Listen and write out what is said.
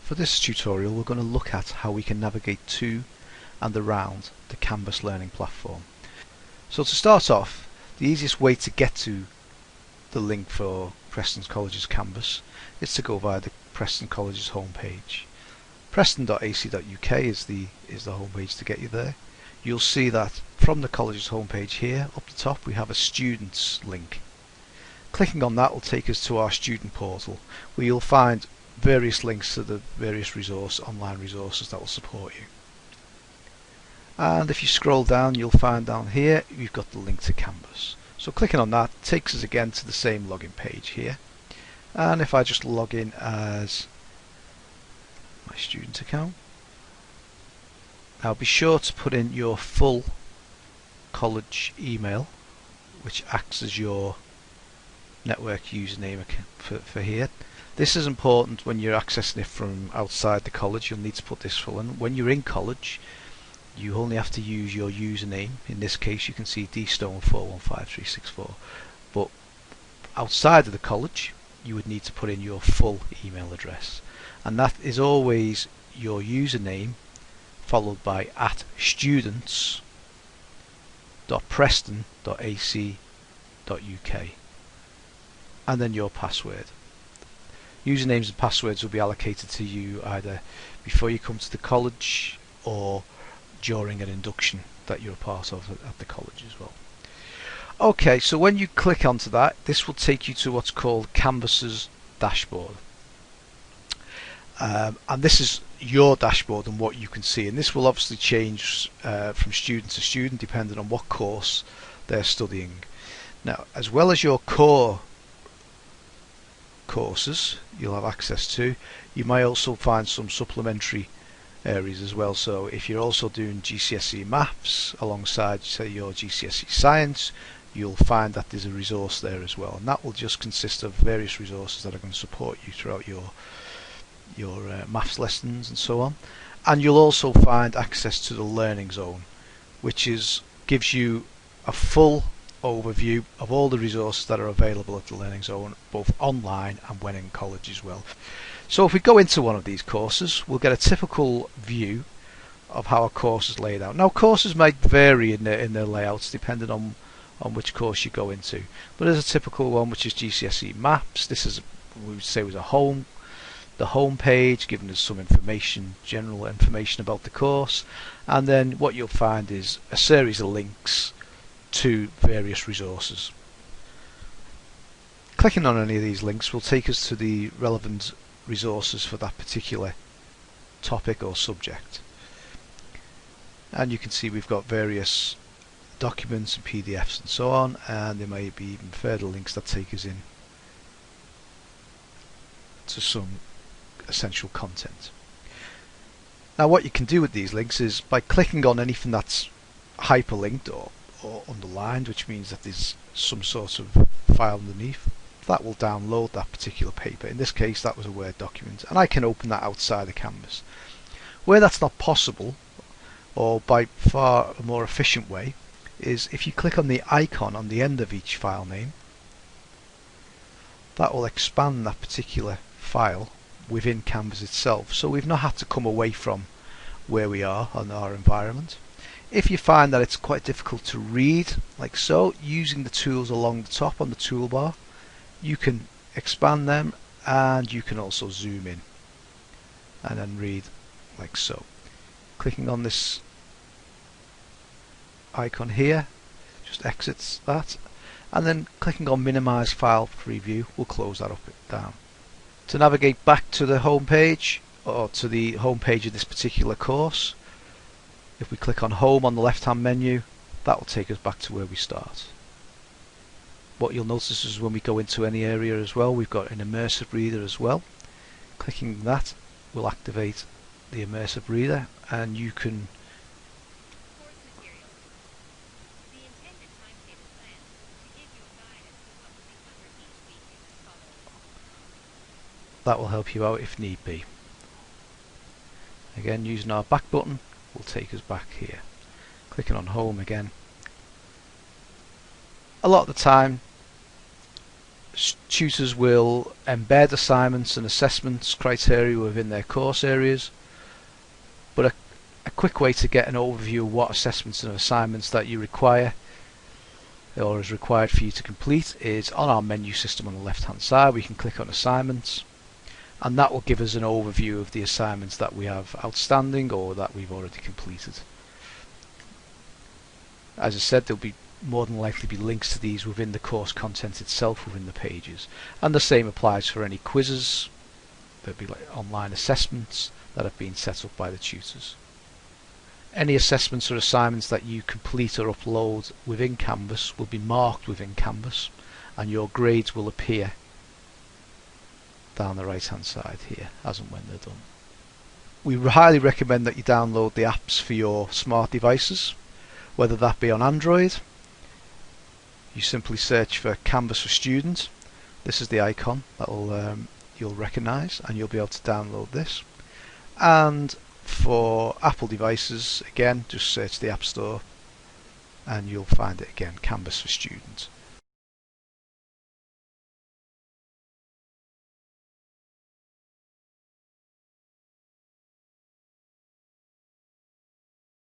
For this tutorial we're going to look at how we can navigate to and around the Canvas learning platform. So to start off, the easiest way to get to the link for Preston College's Canvas is to go via the Preston College's homepage. Preston.ac.uk is the homepage to get you there. You'll see that from the college's homepage here, up the top we have a students link. Clicking on that will take us to our student portal, where you'll find various links to the various online resources that will support you. And if you scroll down, you'll find down here you've got the link to Canvas. So clicking on that takes us again to the same login page here. And if I just log in as my student account, now be sure to put in your full college email, which acts as your network username for here. This is important when you're accessing it from outside the college. You'll need to put this full in. When you're in college, you only have to use your username. In this case, you can see dstone415364. But outside of the college, you would need to put in your full email address, and that is always your username followed by @students.preston.ac.uk, and then your password. Usernames and passwords will be allocated to you either before you come to the college or during an induction that you're a part of at the college as well. Okay, so when you click onto that, this will take you to what's called Canvas's dashboard. And this is your dashboard and what you can see, and this will obviously change from student to student depending on what course they're studying. Now, as well as your core courses you'll have access to, you may also find some supplementary areas as well. So if you're also doing GCSE Maths alongside, say, your GCSE Science, you'll find that there's a resource there as well, and that will just consist of various resources that are going to support you throughout your maths lessons and so on. And you'll also find access to the Learning Zone, which gives you a full overview of all the resources that are available at the Learning Zone, both online and when in college as well. So if we go into one of these courses, we'll get a typical view of how a course is laid out. Now, courses might vary in their layouts depending on which course you go into, but there's a typical one which is GCSE Maths. This is, we would say, was the home page, giving us some information, general information about the course, and then what you'll find is a series of links to various resources. Clicking on any of these links will take us to the relevant resources for that particular topic or subject, and you can see we've got various documents and PDFs and so on, and there may be even further links that take us in to some essential content. Now, what you can do with these links is by clicking on anything that's hyperlinked or underlined, which means that there's some sort of file underneath, that will download that particular paper. In this case, that was a Word document, and I can open that outside the Canvas. Where that's not possible, or by far a more efficient way, is if you click on the icon on the end of each file name, that will expand that particular file within Canvas itself, so we've not had to come away from where we are on our environment. If you find that it's quite difficult to read, like so, using the tools along the top on the toolbar, you can expand them, and you can also zoom in and then read like so. Clicking on this icon here just exits that, and then clicking on minimize file preview will close that up down. To navigate back to the home page, or to the home page of this particular course, if we click on home on the left hand menu, that will take us back to where we start. What you'll notice is when we go into any area as well, we've got an immersive reader as well. Clicking that will activate the immersive reader, and you can that will help you out if need be. Again, using our back button will take us back here. Clicking on home again. A lot of the time Tutors will embed assignments and assessments criteria within their course areas, but a quick way to get an overview of what assessments and assignments that you require or is required for you to complete is on our menu system on the left hand side. We can click on assignments, and that will give us an overview of the assignments that we have outstanding or that we've already completed. As I said, there'll be more than likely be links to these within the course content itself within the pages, and the same applies for any quizzes. There'll be like online assessments that have been set up by the tutors. Any assessments or assignments that you complete or upload within Canvas will be marked within Canvas, and your grades will appear down the right hand side here as and when they're done. We highly recommend that you download the apps for your smart devices, whether that be on Android. You simply search for Canvas for Students. This is the icon that you'll recognise, and you'll be able to download this. And for Apple devices, again, just search the App Store and you'll find it again, Canvas for Students.